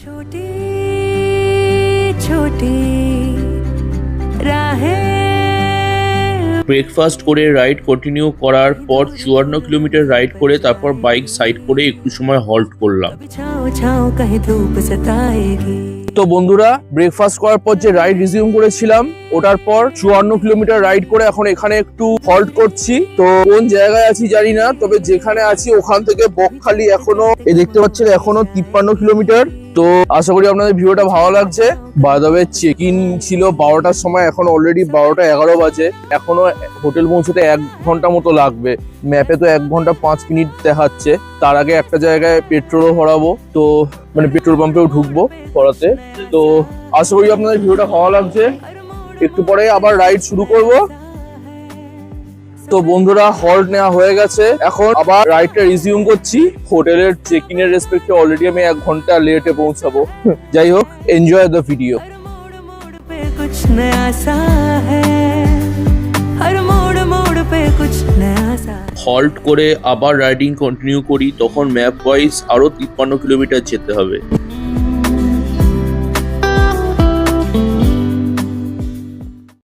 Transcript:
छोटी छोटी राहें। ব্রেকফাস্ট করে রাইড কন্টিনিউ করার পর 54 কিলোমিটার রাইড করে তারপর বাইক সাইড করে একটু সময় হল্ট করলাম। छाँव छाँव कहीं धूप सताएगी। তো বন্ধুরা, ব্রেকফাস্ট করার পর যে রাইড রিজিউম করেছিলাম ওটার পর 54 কিলোমিটার রাইড করে এখন এখানে একটু হল্ট করছি। তো কোন জায়গায় আছি জানি না, তবে যেখানে আছি ওখান থেকে বকখালি এখনো দেখতে পাচ্ছেন এখনো 53 কিলোমিটার। তো আশা করি আপনাদের ভিডিওটা ভালো লাগছে। By the way, check in ছিল 12টার সময়, এখন অলরেডি 12টা 11 বাজে। এখনো হোটেল পৌঁছতে 1 ঘন্টা মতো লাগবে। ম্যাপে তো 1 ঘন্টা 5 মিনিট দেখাচ্ছে। তার আগে একটা জায়গায় পেট্রোলও ভরাবো, তো মানে পেট্রোল পাম্পেও ঢুকবো ভরাতে। তো আশা করি আপনাদের ভিডিওটা ভালো লাগছে। একটু পরে আবার রাইড শুরু করব। তো বন্ধুরা, হল্ট নেওয়া হয়ে গেছে, এখন আবার রাইডটা রিজিউম করছি। হোটেলের চেক ইনের রেসপেক্টে অলরেডি আমি 1 ঘন্টা লেটে পৌঁছাবো। যাই হোক, এনজয় দ্য ভিডিও। मोड़ पे कुछ नया सा है, हर मोड़ मोड़ पे कुछ नया सा। হল্ট করে আবার রাইডিং কন্টিনিউ করি, তখন ম্যাপ ওয়াইজ আরো 53 কিলোমিটার যেতে হবে।